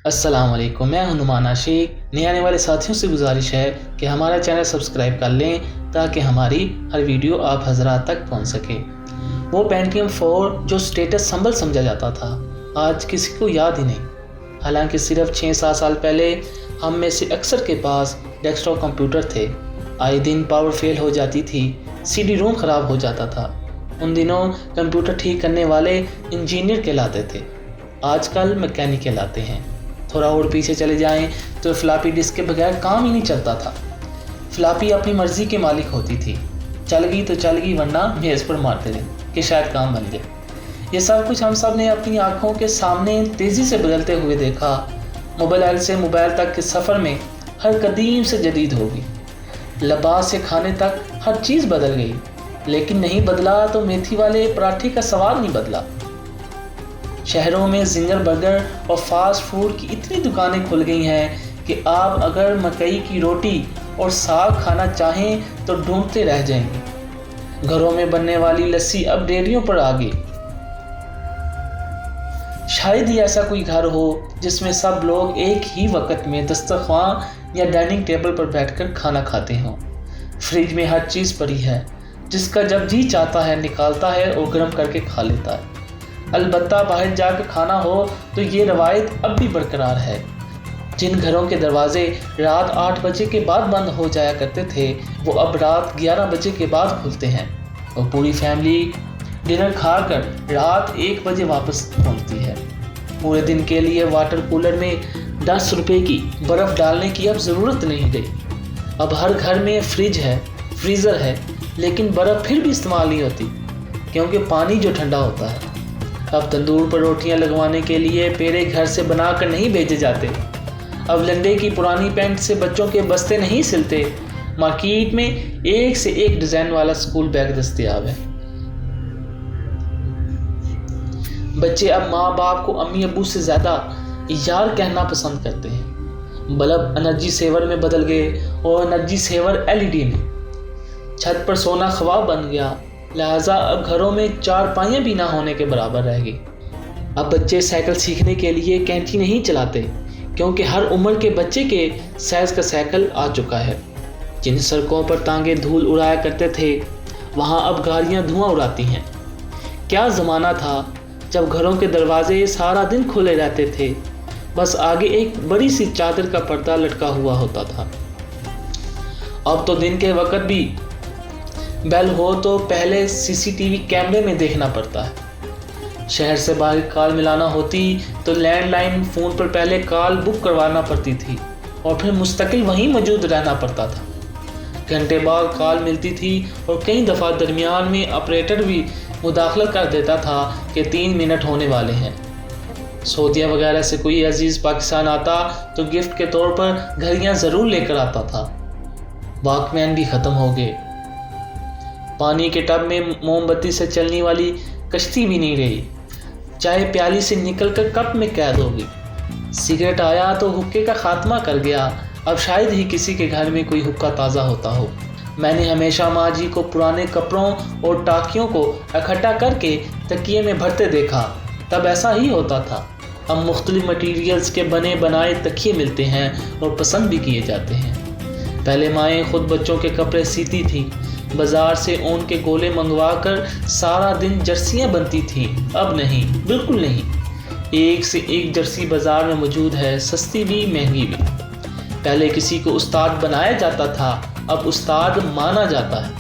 अस्सलाम वालेकुम, मैं हूं नुमान आशिक। नए आने वाले साथियों से गुजारिश है कि हमारा चैनल सब्सक्राइब कर लें ताकि हमारी हर वीडियो आप हजरात तक पहुंच सके। वो पेंटियम 4 जो स्टेटस सिंबल समझा जाता था, आज किसी को याद ही नहीं। हालांकि सिर्फ 6-7 साल पहले हम में से अक्सर के पास डेस्कटॉप कंप्यूटर थे। आए दिन पावर फेल हो जाती थी, सीडी रोम ख़राब हो जाता था। उन दिनों कंप्यूटर ठीक करने वाले इंजीनियर कहलाते थे, आजकल मैकेनिक कहलाते हैं। थोड़ा और पीछे चले जाएं तो फ्लॉपी डिस्क के बगैर काम ही नहीं चलता था। फ्लॉपी अपनी मर्ज़ी के मालिक होती थी, चल गई तो चल गई, वरना मेज़ पर मारते रहे कि शायद काम बन जाए। ये सब कुछ हम सब ने अपनी आंखों के सामने तेज़ी से बदलते हुए देखा। मोबाइल से मोबाइल तक के सफ़र में हर कदीम से जदीद होगी। लिबास से खाने तक हर चीज़ बदल गई, लेकिन नहीं बदला तो मेथी वाले पराठे का स्वाद नहीं बदला। शहरों में जिंगर बर्गर और फास्ट फूड की इतनी दुकानें खुल गई हैं कि आप अगर मकई की रोटी और साग खाना चाहें तो ढूंढते रह जाएंगे। घरों में बनने वाली लस्सी अब डेयरियों पर आ गई। शायद ही ऐसा कोई घर हो जिसमें सब लोग एक ही वक्त में दस्तरख्वान या डाइनिंग टेबल पर बैठकर खाना खाते हों। फ्रिज में हर चीज़ पड़ी है, जिसका जब जी चाहता है निकालता है और गर्म करके खा लेता है। अलबत्ता बाहर जाकर खाना हो तो ये रवायत अब भी बरकरार है। जिन घरों के दरवाजे रात 8 बजे के बाद बंद हो जाया करते थे, वो अब रात 11 बजे के बाद खुलते हैं और पूरी फैमिली डिनर खाकर रात 1 बजे वापस पहुंचती है। पूरे दिन के लिए वाटर कूलर में 10 रुपए की बर्फ़ डालने की अब ज़रूरत नहीं रही। अब हर घर में फ्रिज है, फ्रीज़र है, लेकिन बर्फ़ फिर भी इस्तेमाल नहीं होती क्योंकि पानी जो ठंडा होता है। अब तंदूर पर रोटियां लगवाने के लिए पेड़े घर से बनाकर नहीं भेजे जाते। अब लंडे की पुरानी पैंट से बच्चों के बस्ते नहीं सिलते। मार्केट में एक से एक डिज़ाइन वाला स्कूल बैग दस्तयाब है। बच्चे अब माँ बाप को अम्मी अब्बू से ज़्यादा यार कहना पसंद करते हैं। बल्ब एनर्जी सेवर में बदल गए और एनर्जी सेवर एलईडी में। छत पर सोना ख्वाब बन गया, लिहाजा अब घरों में चारपाइयाँ भी ना होने के बराबर रह गई। अब बच्चे साइकिल सीखने के लिए कैंची नहीं चलाते क्योंकि हर उम्र के बच्चे के साइज़ का साइकिल आ चुका है। जिन सड़कों पर तांगे धूल उड़ाया करते थे, वहाँ अब गाड़ियाँ धुआं उड़ाती हैं। क्या ज़माना था जब घरों के दरवाजे सारा दिन खुले रहते थे, बस आगे एक बड़ी सी चादर का पर्दा लटका हुआ होता था। अब तो दिन के वक्त भी बेल हो तो पहले सीसीटीवी कैमरे में देखना पड़ता है। शहर से बाहर कॉल मिलाना होती तो लैंडलाइन फ़ोन पर पहले कॉल बुक करवाना पड़ती थी और फिर मुस्तकिल वहीं मौजूद रहना पड़ता था। घंटे बाद कॉल मिलती थी और कई दफ़ा दरमियान में ऑपरेटर भी मुदाखलत कर देता था कि 3 मिनट होने वाले हैं। सऊदीया वगैरह से कोई अजीज़ पाकिस्तान आता तो गिफ्ट के तौर पर घड़ियाँ ज़रूर लेकर आता था। वॉकमैन भी ख़त्म हो गए। पानी के टब में मोमबत्ती से चलने वाली कश्ती भी नहीं रही। चाय प्याली से निकलकर कप में कैद हो गई। सिगरेट आया तो हुक्के का खात्मा कर गया। अब शायद ही किसी के घर में कोई हुक्का ताज़ा होता हो। मैंने हमेशा माँ जी को पुराने कपड़ों और टाकियों को इकट्ठा करके तकिए में भरते देखा। तब ऐसा ही होता था। अब मुख्तलिफ मटीरियल्स के बने बनाए तकिए मिलते हैं और पसंद भी किए जाते हैं। पहले माएँ खुद बच्चों के कपड़े सीती थी, बाज़ार से ऊन के गोले मंगवा कर सारा दिन जर्सियाँ बनती थीं। अब नहीं, बिल्कुल नहीं। एक से एक जर्सी बाज़ार में मौजूद है, सस्ती भी महंगी भी। पहले किसी को उस्ताद बनाया जाता था, अब उस्ताद माना जाता है।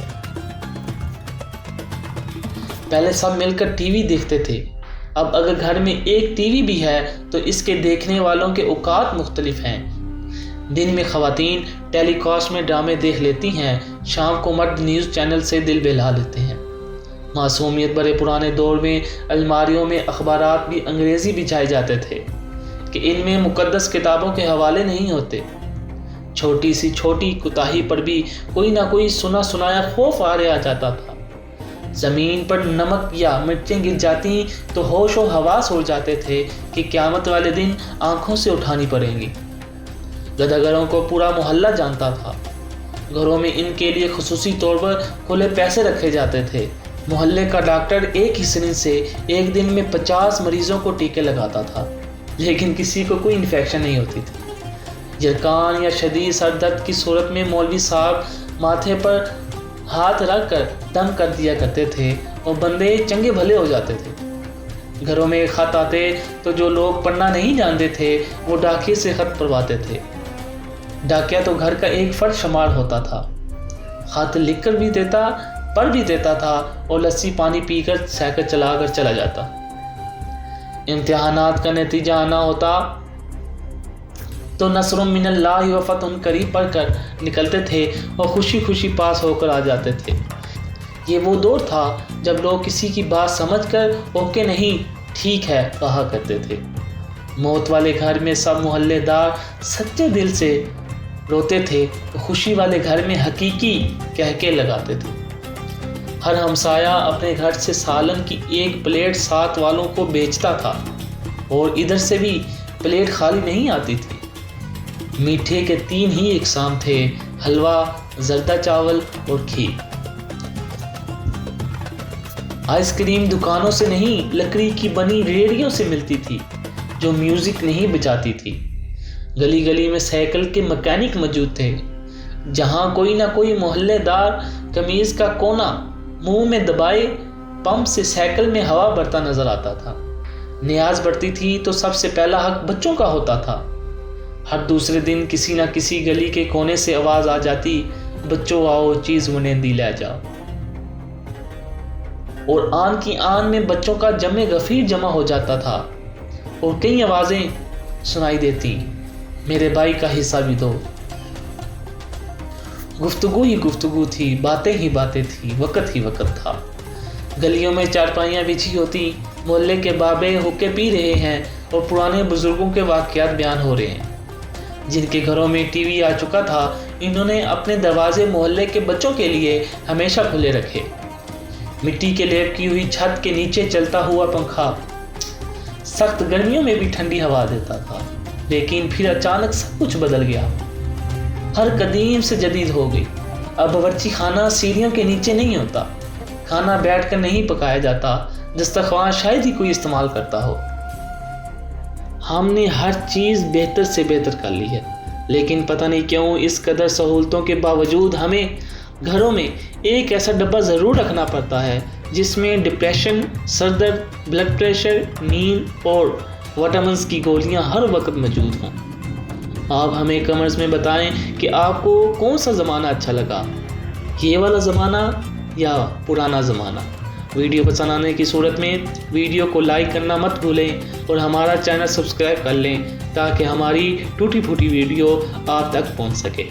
पहले सब मिलकर टीवी देखते थे, अब अगर घर में एक टीवी भी है तो इसके देखने वालों के औकात मुख्तलिफ हैं। दिन में ख़वातीन टेलीकास्ट में ड्रामे देख लेती हैं, शाम को मर्द न्यूज़ चैनल से दिल बहला लेते हैं। मासूमियत भरे पुराने दौर में अलमारियों में अखबारात भी अंग्रेज़ी बिछाए जाते थे कि इनमें मुक़द्दस किताबों के हवाले नहीं होते। छोटी सी छोटी कुताही पर भी कोई ना कोई सुना सुनाया खौफ आ जाता था। ज़मीन पर नमक या मिर्चें गिर जाती तो होश व हवास उड़ जाते थे कि क़यामत वाले दिन आँखों से उठानी पड़ेंगी। गदागरों को पूरा मोहल्ला जानता था। घरों में इनके लिए खुसूसी तौर पर खुले पैसे रखे जाते थे। मोहल्ले का डॉक्टर एक ही सिरिंज से एक दिन में 50 मरीजों को टीके लगाता था। لیکن کسی کو کوئی انفیکشن نہیں ہوتی تھی۔ جرکان یا شدید سر درد کی صورت میں مولوی صاحب ماتھے پر ہاتھ رکھ کر دم کر دیا کرتے تھے اور بندے چنگے بھلے ہو جاتے تھے۔ گھروں میں خط آتے تو جو لوگ پڑھنا نہیں جانتے تھے وہ ڈاکیے سے خط پڑھواتے تھے۔ ڈاکیا تو گھر کا ایک فرد شمار ہوتا تھا، خط لکھ کر بھی دیتا، پڑھ بھی دیتا تھا اور لسی پانی پی کر سائیکل چلا کر چلا جاتا۔ امتحانات کا نتیجہ آنا ہوتا تو نصر من اللہ و فتح قریب پڑھ کر نکلتے تھے اور خوشی خوشی پاس ہو کر آ جاتے تھے۔ یہ وہ دور تھا جب لوگ کسی کی بات سمجھ کر اوکے نہیں ٹھیک ہے کہا کرتے تھے۔ موت والے گھر میں سب محلے دار سچے دل سے روتے تھے تو خوشی والے گھر میں حقیقی کہکے لگاتے تھے۔ ہر ہمسایہ اپنے گھر سے سالن کی ایک پلیٹ ساتھ والوں کو بیچتا تھا اور ادھر سے بھی پلیٹ خالی نہیں آتی تھی۔ میٹھے کے 3 ہی اقسام تھے، حلوہ، زردہ چاول اور کھیر۔ آئس کریم دکانوں سے نہیں لکڑی کی بنی ریڑھیوں سے ملتی تھی جو میوزک نہیں بجاتی تھی۔ گلی گلی میں سائیکل کے مکینک موجود تھے، جہاں کوئی نہ کوئی محلے دار قمیض کا کونا منہ میں دبائے پمپ سے سائیکل میں ہوا بھرتا نظر آتا تھا۔ نیاز بڑھتی تھی تو سب سے پہلا حق بچوں کا ہوتا تھا۔ ہر دوسرے دن کسی نہ کسی گلی کے کونے سے آواز آ جاتی، بچوں آؤ چیز ونیندی لے جاؤ، اور آن کی آن میں بچوں کا جمع غفیر جمع ہو جاتا تھا اور کئی آوازیں سنائی دیتی، میرے بھائی کا حصہ بھی دو۔ گفتگو ہی گفتگو تھی، باتیں ہی باتیں تھی، وقت ہی وقت تھا۔ گلیوں میں چارپائیاں بچھی ہوتی، محلے کے بابے حقے پی رہے ہیں اور پرانے بزرگوں کے واقعات بیان ہو رہے ہیں۔ جن کے گھروں میں ٹی وی آ چکا تھا، انہوں نے اپنے دروازے محلے کے بچوں کے لیے ہمیشہ کھلے رکھے۔ مٹی کے لیپ کی ہوئی چھت کے نیچے چلتا ہوا پنکھا سخت گرمیوں میں بھی ٹھنڈی ہوا دیتا تھا، لیکن پھر اچانک سب کچھ بدل گیا۔ ہر قدیم سے جدید ہو گئی۔ اب باورچی خانہ سیڑھیوں کے نیچے نہیں ہوتا، کھانا بیٹھ کر نہیں پکایا جاتا، دسترخوان شاید ہی کوئی استعمال کرتا ہو۔ ہم نے ہر چیز بہتر سے بہتر کر لی ہے، لیکن پتہ نہیں کیوں اس قدر سہولتوں کے باوجود ہمیں گھروں میں ایک ایسا ڈبہ ضرور رکھنا پڑتا ہے جس میں ڈپریشن، سر درد، بلڈ پریشر، نیند اور وٹامنس کی گولیاں ہر وقت موجود ہوں۔ آپ ہمیں کمنٹس میں بتائیں کہ آپ کو کون سا زمانہ اچھا لگا، یہ والا زمانہ یا پرانا زمانہ۔ ویڈیو پسند آنے کی صورت میں ویڈیو کو لائک کرنا مت بھولیں اور ہمارا چینل سبسکرائب کر لیں تاکہ ہماری ٹوٹی پھوٹی ویڈیو آپ تک پہنچ سکے۔